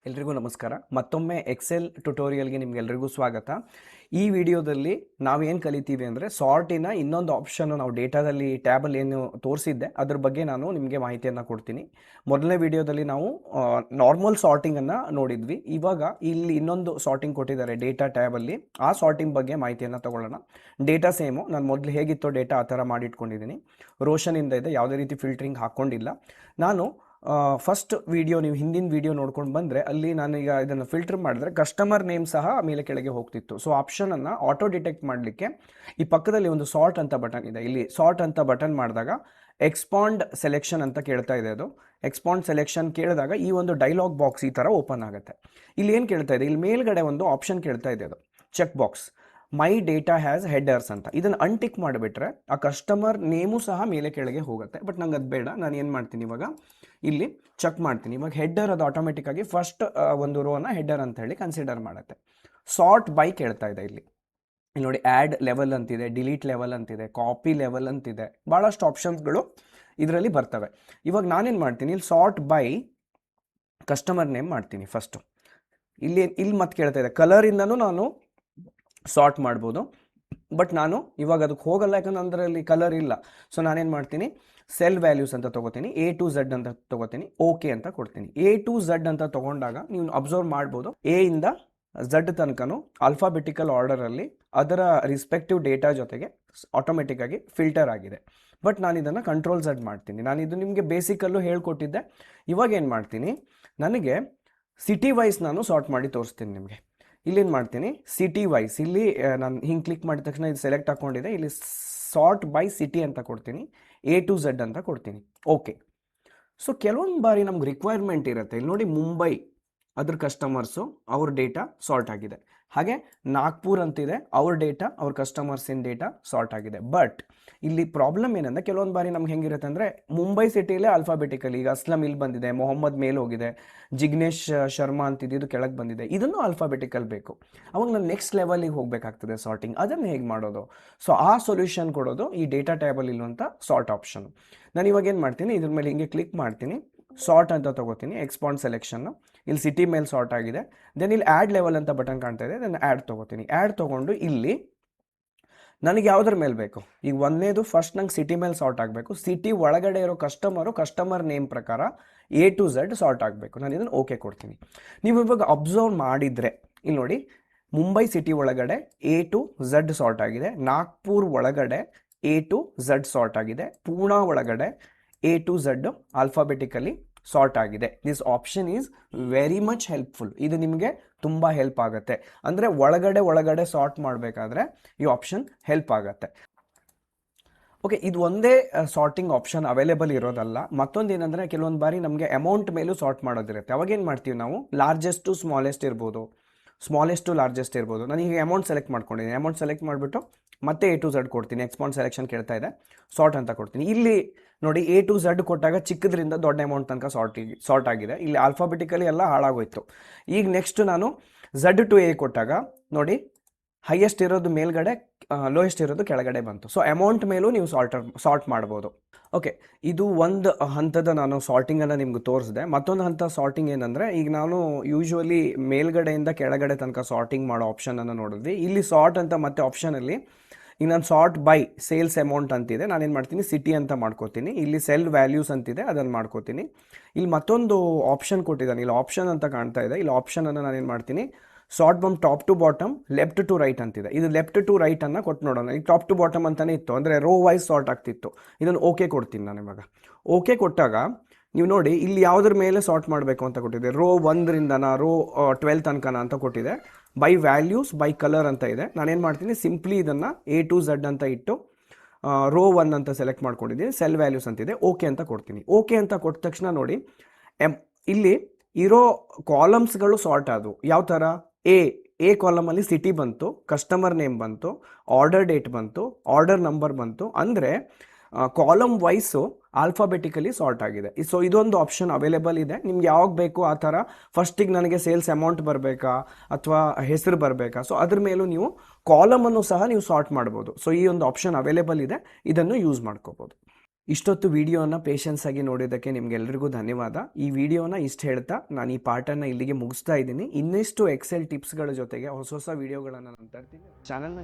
ಎಲ್ರಿಗೂ ನಮಸ್ಕಾರ. ಮತ್ತೊಮ್ಮೆ ಎಕ್ಸೆಲ್ ಟ್ಯುಟೋರಿಯಲ್ಗೆ ನಿಮ್ಗೆಲ್ರಿಗೂ ಸ್ವಾಗತ. ಈ ವಿಡಿಯೋದಲ್ಲಿ ನಾವೇನು ಕಲಿತೀವಿ ಅಂದರೆ ಸಾರ್ಟಿನ ಇನ್ನೊಂದು ಆಪ್ಷನ್ ನಾವು ಡೇಟಾದಲ್ಲಿ ಟ್ಯಾಬಲ್ಲಿ ಏನು ತೋರಿಸಿದ್ದೆ ಅದ್ರ ಬಗ್ಗೆ ನಾನು ನಿಮಗೆ ಮಾಹಿತಿಯನ್ನು ಕೊಡ್ತೀನಿ. ಮೊದಲನೇ ವಿಡಿಯೋದಲ್ಲಿ ನಾವು ನಾರ್ಮಲ್ ಸಾರ್ಟಿಂಗನ್ನು ನೋಡಿದ್ವಿ. ಇವಾಗ ಇಲ್ಲಿ ಇನ್ನೊಂದು ಸಾರ್ಟಿಂಗ್ ಕೊಟ್ಟಿದ್ದಾರೆ ಡೇಟಾ ಟ್ಯಾಬಲ್ಲಿ. ಆ ಸಾರ್ಟಿಂಗ್ ಬಗ್ಗೆ ಮಾಹಿತಿಯನ್ನು ತಗೊಳ್ಳೋಣ. ಡೇಟಾ ಸೇಮು, ನಾನು ಮೊದಲು ಹೇಗಿತ್ತು ಡೇಟಾ ಆ ಥರ ಮಾಡಿಟ್ಕೊಂಡಿದ್ದೀನಿ. ರೋಷನಿಂದ ಇದೆ, ಯಾವುದೇ ರೀತಿ ಫಿಲ್ಟ್ರಿಂಗ್ ಹಾಕ್ಕೊಂಡಿಲ್ಲ. ನಾನು ಫಸ್ಟ್ ವಿಡಿಯೋ ನೀವು ಹಿಂದಿನ ವಿಡಿಯೋ ನೋಡ್ಕೊಂಡು ಬಂದರೆ ಅಲ್ಲಿ ನಾನೀಗ ಇದನ್ನು ಫಿಲ್ಟರ್ ಮಾಡಿದ್ರೆ ಕಸ್ಟಮರ್ ನೇಮ್ ಸಹ ಮೇಲೆ ಕೆಳಗೆ ಹೋಗ್ತಿತ್ತು. ಸೊ ಆಪ್ಷನನ್ನು ಆಟೋ ಡಿಟೆಕ್ಟ್ ಮಾಡಲಿಕ್ಕೆ ಈ ಪಕ್ಕದಲ್ಲಿ ಒಂದು ಸಾರ್ಟ್ ಅಂತ ಬಟನ್ ಇದೆ. ಇಲ್ಲಿ ಸಾರ್ಟ್ ಅಂತ ಬಟನ್ ಮಾಡಿದಾಗ ಎಕ್ಸ್ಪಾಂಡ್ ಸೆಲೆಕ್ಷನ್ ಅಂತ ಕೇಳ್ತಾ ಇದೆ. ಅದು ಎಕ್ಸ್ಪಾಂಡ್ ಸೆಲೆಕ್ಷನ್ ಕೇಳಿದಾಗ ಈ ಒಂದು ಡೈಲಾಗ್ ಬಾಕ್ಸ್ ಈ ಥರ ಓಪನ್ ಆಗುತ್ತೆ. ಇಲ್ಲಿ ಏನು ಕೇಳ್ತಾ ಇದೆ, ಇಲ್ಲಿ ಮೇಲ್ಗಡೆ ಒಂದು ಆಪ್ಷನ್ ಕೇಳ್ತಾ ಇದೆ, ಅದು check box my data has headers ಅಂತ. ಇದನ್ನು ಅನ್ಟಿಕ್ ಮಾಡಿಬಿಟ್ರೆ ಆ ಕಸ್ಟಮರ್ ನೇಮು ಸಹ ಮೇಲೆ ಕೆಳಗೆ ಹೋಗುತ್ತೆ. ಬಟ್ ನಂಗೆ ಅದು ಬೇಡ. ನಾನು ಏನು ಮಾಡ್ತೀನಿ, ಇವಾಗ ಇಲ್ಲಿ ಚೆಕ್ ಮಾಡ್ತೀನಿ. ಇವಾಗ ಹೆಡ್ಡರ್ ಅದು ಆಟೋಮೆಟಿಕ್ ಆಗಿ ಫಸ್ಟ್ ಒಂದು ರೋನ ಹೆಡ್ಡರ್ ಅಂತ ಹೇಳಿ ಕನ್ಸಿಡರ್ ಮಾಡುತ್ತೆ. ಸಾರ್ಟ್ ಬೈ ಕೇಳ್ತಾ ಇದೆ. ಇಲ್ಲಿ ನೋಡಿ ಆ್ಯಡ್ ಲೆವೆಲ್ ಅಂತಿದೆ, ಡಿಲೀಟ್ ಲೆವೆಲ್ ಅಂತಿದೆ, ಕಾಪಿ ಲೆವೆಲ್ ಅಂತಿದೆ, ಭಾಳಷ್ಟು ಆಪ್ಷನ್ಸ್ಗಳು ಇದರಲ್ಲಿ ಬರ್ತವೆ. ಇವಾಗ ನಾನೇನು ಮಾಡ್ತೀನಿ, ಇಲ್ಲಿ ಸಾರ್ಟ್ ಬೈ ಕಸ್ಟಮರ್ ನೇಮ್ ಮಾಡ್ತೀನಿ ಫಸ್ಟು. ಇಲ್ಲಿ ಮತ್ತೆ ಕೇಳ್ತಾ ಇದೆ ಕಲರಿಂದನೂ ನಾನು ಸಾರ್ಟ್ ಮಾಡ್ಬೋದು. ಬಟ್ ನಾನು ಇವಾಗ ಅದಕ್ಕೆ ಹೋಗಲ್ಲ, ಯಾಕಂದ್ರೆ ಅದರಲ್ಲಿ ಕಲರ್ ಇಲ್ಲ. ಸೊ ನಾನೇನು ಮಾಡ್ತೀನಿ, ಸೆಲ್ ವ್ಯಾಲ್ಯೂಸ್ ಅಂತ ತೊಗೋತೀನಿ, A to Z ಅಂತ ತೊಗೋತೀನಿ, ಓಕೆ ಅಂತ ಕೊಡ್ತೀನಿ. A to Z ಅಂತ ತೊಗೊಂಡಾಗ ನೀವು ಅಬ್ಸರ್ವ್ ಮಾಡ್ಬೋದು, ಎ ಇಂದ Z ತನಕನೂ ಆಲ್ಫಾಬೆಟಿಕಲ್ ಆರ್ಡರಲ್ಲಿ ಅದರ ರಿಸ್ಪೆಕ್ಟಿವ್ ಡೇಟಾ ಜೊತೆಗೆ ಆಟೋಮೆಟಿಕ್ ಆಗಿ ಫಿಲ್ಟರ್ ಆಗಿದೆ. ಬಟ್ ನಾನು ಇದನ್ನು ಕಂಟ್ರೋಲ್ Z ಮಾಡ್ತೀನಿ. ನಾನು ಇದು ನಿಮಗೆ ಬೇಸಿಕಲ್ಲೂ ಹೇಳ್ಕೊಟ್ಟಿದ್ದೆ. ಇವಾಗ ಏನು ಮಾಡ್ತೀನಿ, ನನಗೆ ಸಿಟಿ ವೈಸ್ ನಾನು ಸಾರ್ಟ್ ಮಾಡಿ ತೋರಿಸ್ತೀನಿ ನಿಮಗೆ. ಇಲ್ಲೇನು ಮಾಡ್ತೀನಿ, ಸಿಟಿ ವೈಸ್, ಇಲ್ಲಿ ನಾನು ಹಿಂಗೆ ಕ್ಲಿಕ್ ಮಾಡಿದ ತಕ್ಷಣ ಇದು ಸೆಲೆಕ್ಟ್ ಹಾಕ್ಕೊಂಡಿದೆ. ಇಲ್ಲಿ ಸಾರ್ಟ್ ಬೈ ಸಿಟಿ ಅಂತ ಕೊಡ್ತೀನಿ, A to Z ಅಂತ ಕೊಡ್ತೀನಿ, ಓಕೆ. ಸೊ ಕೆಲವೊಂದು ಬಾರಿ ನಮ್ಗೆ ರಿಕ್ವೈರ್ಮೆಂಟ್ ಇರುತ್ತೆ. ಇಲ್ಲಿ ನೋಡಿ ಮುಂಬೈ ಅದ್ರ ಕಸ್ಟಮರ್ಸು ಅವ್ರ ಡೇಟಾ ಸಾರ್ಟ್ ಆಗಿದೆ. ಹಾಗೆ ನಾಗ್ಪುರ್ ಅಂತಿದೆ, ಅವ್ರ ಡೇಟಾ ಅವ್ರ ಕಸ್ಟಮರ್ಸಿನ ಡೇಟಾ ಸಾರ್ಟ್ ಆಗಿದೆ. ಬಟ್ ಇಲ್ಲಿ ಪ್ರಾಬ್ಲಮ್ ಏನಂದರೆ ಕೆಲವೊಂದು ಬಾರಿ ನಮ್ಗೆ ಹೆಂಗಿರುತ್ತೆ ಅಂದರೆ ಮುಂಬೈ ಸಿಟಿಲೇ ಆಲ್ಫಾಬೆಟಿಕಲಿ, ಈಗ ಅಸ್ಲಮ್ ಇಲ್ಲಿ ಬಂದಿದೆ, ಮೊಹಮ್ಮದ್ ಮೇಲೆ ಹೋಗಿದೆ, ಜಿಗ್ನೇಶ್ ಶರ್ಮಾ ಅಂತಿದ್ದು ಕೆಳಗೆ ಬಂದಿದೆ, ಇದನ್ನು ಆಲ್ಫಾಬೆಟಿಕಲ್ ಬೇಕು. ಅವಾಗ ನಾನು ನೆಕ್ಸ್ಟ್ ಲೆವೆಲಿಗೆ ಹೋಗಬೇಕಾಗ್ತದೆ ಸಾರ್ಟಿಂಗ್. ಅದನ್ನು ಹೇಗೆ ಮಾಡೋದು? ಸೊ ಆ ಸೊಲ್ಯೂಷನ್ ಕೊಡೋದು ಈ ಡೇಟಾ ಟ್ಯಾಬಲ್ ಇರುವಂಥ ಸಾರ್ಟ್ ಆಪ್ಷನ್. ನಾನು ಇವಾಗ ಏನು ಮಾಡ್ತೀನಿ, ಇದ್ರ ಮೇಲೆ ಹಿಂಗೆ ಕ್ಲಿಕ್ ಮಾಡ್ತೀನಿ, ಸಾರ್ಟ್ ಅಂತ ತೊಗೋತೀನಿ, ಎಕ್ಸ್ಪಾಂಡ್ ಸೆಲೆಕ್ಷನ್ನು. ಇಲ್ಲಿ ಸಿಟಿ ಮೇಲೆ ಸಾರ್ಟ್ ಆಗಿದೆ. ದೆನ್ ಇಲ್ಲಿ ಆ್ಯಡ್ ಲೆವೆಲ್ ಅಂತ ಬಟನ್ ಕಾಣ್ತಾ ಇದೆ, ನಾನು ಆ್ಯಡ್ ತೊಗೋತೀನಿ. ಆ್ಯಡ್ ತೊಗೊಂಡು ಇಲ್ಲಿ ನನಗೆ ಯಾವುದ್ರ ಮೇಲೆ ಬೇಕು, ಈಗ ಒಂದನೇದು ಫಸ್ಟ್ ನಂಗೆ ಸಿಟಿ ಮೇಲೆ ಸಾರ್ಟ್ ಆಗಬೇಕು. ಸಿಟಿ ಒಳಗಡೆ ಇರೋ ಕಸ್ಟಮರ್ ನೇಮ್ ಪ್ರಕಾರ A to Z ಸಾರ್ಟ್ ಆಗಬೇಕು. ನಾನು ಇದನ್ನು ಓಕೆ ಕೊಡ್ತೀನಿ. ನೀವು ಇವಾಗ ಅಬ್ಸರ್ವ್ ಮಾಡಿದರೆ ಇಲ್ಲಿ ನೋಡಿ, ಮುಂಬೈ ಸಿಟಿ ಒಳಗಡೆ A to Z ಸಾರ್ಟ್ ಆಗಿದೆ, ನಾಗ್ಪುರ್ ಒಳಗಡೆ A to Z ಸಾರ್ಟ್ ಆಗಿದೆ, ಪೂಣಾ ಒಳಗಡೆ A to Z alphabetically sort ಆಗಿದೆ. This option is very much helpful. ಇದು ನಿಮಗೆ ತುಂಬ ಹೆಲ್ಪ್ ಆಗುತ್ತೆ. ಅಂದರೆ ಒಳಗಡೆ ಸಾರ್ಟ್ ಮಾಡಬೇಕಾದ್ರೆ ಈ ಆಪ್ಷನ್ ಹೆಲ್ಪ್ ಆಗುತ್ತೆ. ಓಕೆ, ಇದು ಒಂದೇ ಸಾರ್ಟಿಂಗ್ ಆಪ್ಷನ್ ಅವೈಲೇಬಲ್ ಇರೋದಲ್ಲ. ಮತ್ತೊಂದು ಏನಂದರೆ ಕೆಲವೊಂದು ಬಾರಿ ನಮಗೆ ಅಮೌಂಟ್ ಮೇಲೂ ಸಾರ್ಟ್ ಮಾಡೋದಿರುತ್ತೆ. ಅವಾಗೇನು ಮಾಡ್ತೀವಿ ನಾವು, ಲಾರ್ಜೆಸ್ಟ್ ಟು ಸ್ಮಾಲೆಸ್ಟ್ ಇರ್ಬೋದು, ಸ್ಮಾಲೆಸ್ಟ್ ಟು ಲಾರ್ಜೆಸ್ಟ್ ಇರ್ಬೋದು. ನಾನು ಈಗ ಅಮೌಂಟ್ ಸೆಲೆಕ್ಟ್ ಮಾಡ್ಕೊಂಡಿದ್ದೀನಿ. ಅಮೌಂಟ್ ಸೆಲೆಕ್ಟ್ ಮಾಡಿಬಿಟ್ಟು ಮತ್ತೆ A to Z ಕೊಡ್ತೀನಿ. ಎಕ್ಸ್ಪಾಂಡ್ ಸೆಲೆಕ್ಷನ್ ಕೇಳ್ತಾ ಇದೆ, ಸಾರ್ಟ್ ಅಂತ ಕೊಡ್ತೀನಿ. ಇಲ್ಲಿ ನೋಡಿ A to Z ಕೊಟ್ಟಾಗ ಚಿಕ್ಕದ್ರಿಂದ ದೊಡ್ಡ ಅಮೌಂಟ್ ತನಕ ಸಾರ್ಟ್ ಆಗಿದೆ. ಇಲ್ಲಿ ಆಲ್ಫಾಬೆಟಿಕಲಿ ಎಲ್ಲ ಹಾಳಾಗೋಯ್ತು. ಈಗ ನೆಕ್ಸ್ಟ್ ನಾನು Z to A ಕೊಟ್ಟಾಗ ನೋಡಿ, ಹೈಯೆಸ್ಟ್ ಇರೋದು ಮೇಲ್ಗಡೆ, ಲೋಯೆಸ್ಟ್ ಇರೋದು ಕೆಳಗಡೆ ಬಂತು. ಸೊ ಅಮೌಂಟ್ ಮೇಲೂ ನೀವು ಸಾರ್ಟ್ ಮಾಡ್ಬೋದು. ಓಕೆ, ಇದು ಒಂದು ಹಂತದ ನಾನು ಸಾರ್ಟಿಂಗನ್ನು ನಿಮ್ಗೆ ತೋರಿಸಿದೆ. ಮತ್ತೊಂದು ಹಂತ ಸಾರ್ಟಿಂಗ್ ಏನಂದರೆ, ಈಗ ನಾನು ಯೂಶ್ವಲಿ ಮೇಲ್ಗಡೆಯಿಂದ ಕೆಳಗಡೆ ತನಕ ಸಾರ್ಟಿಂಗ್ ಮಾಡೋ ಆಪ್ಷನನ್ನು ನೋಡಿದ್ವಿ. ಇಲ್ಲಿ ಸಾರ್ಟ್ ಅಂತ ಮತ್ತೆ ಆಪ್ಷನಲ್ಲಿ ಈಗ ನಾನು ಸಾರ್ಟ್ ಬೈ ಸೇಲ್ಸ್ ಅಮೌಂಟ್ ಅಂತಿದೆ, ನಾನೇನು ಮಾಡ್ತೀನಿ, ಸಿಟಿ ಅಂತ ಮಾಡ್ಕೋತೀನಿ. ಇಲ್ಲಿ ಸೆಲ್ ವ್ಯಾಲ್ಯೂಸ್ ಅಂತಿದೆ, ಅದನ್ನು ಮಾಡ್ಕೋತೀನಿ. ಇಲ್ಲಿ ಮತ್ತೊಂದು ಆಪ್ಷನ್ ಕೊಟ್ಟಿದ್ದಾನೆ, ಇಲ್ಲಿ ಆಪ್ಷನ್ ಅಂತ ಕಾಣ್ತಾ ಇದೆ. ಇಲ್ಲಿ ಆಪ್ಷನನ್ನು ನಾನೇನು ಮಾಡ್ತೀನಿ, ಸಾರ್ಟ್ ಬಮ್ top to bottom, left to right ಅಂತಿದೆ. ಇದು ಲೆಫ್ಟ್ ಟು ರೈಟ್ ಅನ್ನು ಕೊಟ್ಟು ನೋಡೋಣ. ಈಗ ಟಾಪ್ ಟು ಬಾಟಮ್ ಅಂತಲೇ ಇತ್ತು, ಅಂದರೆ ರೋ ವೈಸ್ ಸಾರ್ಟ್ ಆಗ್ತಿತ್ತು. ಇದನ್ನು ಓಕೆ ಕೊಡ್ತೀನಿ ನಾನು ಇವಾಗ. ಓಕೆ ಕೊಟ್ಟಾಗ ನೀವು ನೋಡಿ, ಇಲ್ಲಿ ಯಾವುದ್ರ ಮೇಲೆ ಸಾರ್ಟ್ ಮಾಡಬೇಕು ಅಂತ ಕೊಟ್ಟಿದೆ, ರೋ 1ರಿಂದನಾ ರೋ 12 ತನಕನ ಅಂತ ಕೊಟ್ಟಿದೆ. ಬೈ ವ್ಯಾಲ್ಯೂಸ್ ಬೈ ಕಲರ್ ಅಂತ ಇದೆ. ನಾನೇನು ಮಾಡ್ತೀನಿ, ಸಿಂಪ್ಲಿ ಇದನ್ನು A to Z ಅಂತ ಇಟ್ಟು ರೋ 1 ಅಂತ ಸೆಲೆಕ್ಟ್ ಮಾಡ್ಕೊಂಡಿದ್ದೀನಿ. ಸೆಲ್ ವ್ಯಾಲ್ಯೂಸ್ ಅಂತಿದೆ, ಓಕೆ ಅಂತ ಕೊಡ್ತೀನಿ. ಓಕೆ ಅಂತ ಕೊಟ್ಟ ತಕ್ಷಣ ನೋಡಿ, ಇಲ್ಲಿ ಇರೋ ಕಾಲಮ್ಸ್ಗಳು ಸಾರ್ಟ್ ಆದವು. ಯಾವ ಥರ, ಎ ಕಾಲಮಲ್ಲಿ ಸಿಟಿ ಬಂತು, ಕಸ್ಟಮರ್ ನೇಮ್ ಬಂತು, ಆರ್ಡರ್ ಡೇಟ್ ಬಂತು, ಆರ್ಡರ್ ನಂಬರ್ ಬಂತು. ಅಂದರೆ ಕಾಲಮ್ ವೈಸು ಆಲ್ಫಾಬೆಟಿಕಲಿ ಸಾರ್ಟ್ ಆಗಿದೆ. ಸೊ ಇದೊಂದು ಆಪ್ಷನ್ ಅವೈಲೇಬಲ್ ಇದೆ. ನಿಮ್ಗೆ ಯಾವಾಗ ಬೇಕು ಆ ಥರ, ಫಸ್ಟಿಗೆ ನನಗೆ ಸೇಲ್ಸ್ ಅಮೌಂಟ್ ಬರಬೇಕಾ ಅಥವಾ ಹೆಸರು ಬರಬೇಕಾ, ಸೊ ಅದ್ರ ಮೇಲೂ ನೀವು ಕಾಲಮನ್ನು ಸಹ ನೀವು ಸಾರ್ಟ್ ಮಾಡ್ಬೋದು. ಸೊ ಈ ಒಂದು ಆಪ್ಷನ್ ಅವೈಲೇಬಲ್ ಇದೆ, ಇದನ್ನು ಯೂಸ್ ಮಾಡ್ಕೋಬೋದು. ಇಷ್ಟೊತ್ತು ವಿಡಿಯೋನ ಪೇಷನ್ಸ್ ಆಗಿ ನೋಡಿದ್ದಕ್ಕೆ ನಿಮ್ಗೆಲ್ರಿಗೂ ಧನ್ಯವಾದ. ಈ ವಿಡಿಯೋನ ಇಷ್ಟು ಹೇಳ್ತಾ ನಾನು ಈ ಪಾರ್ಟನ್ನು ಇಲ್ಲಿಗೆ ಮುಗಿಸ್ತಾ ಇದ್ದೀನಿ. ಇನ್ನಿಷ್ಟು ಎಕ್ಸೆಲ್ ಟಿಪ್ಸ್ಗಳ ಜೊತೆಗೆ ಹೊಸ ಹೊಸ ವಿಡಿಯೋಗಳನ್ನು ನಾನು ತರ್ತೀನಿ. ಚಾನಲ್ನ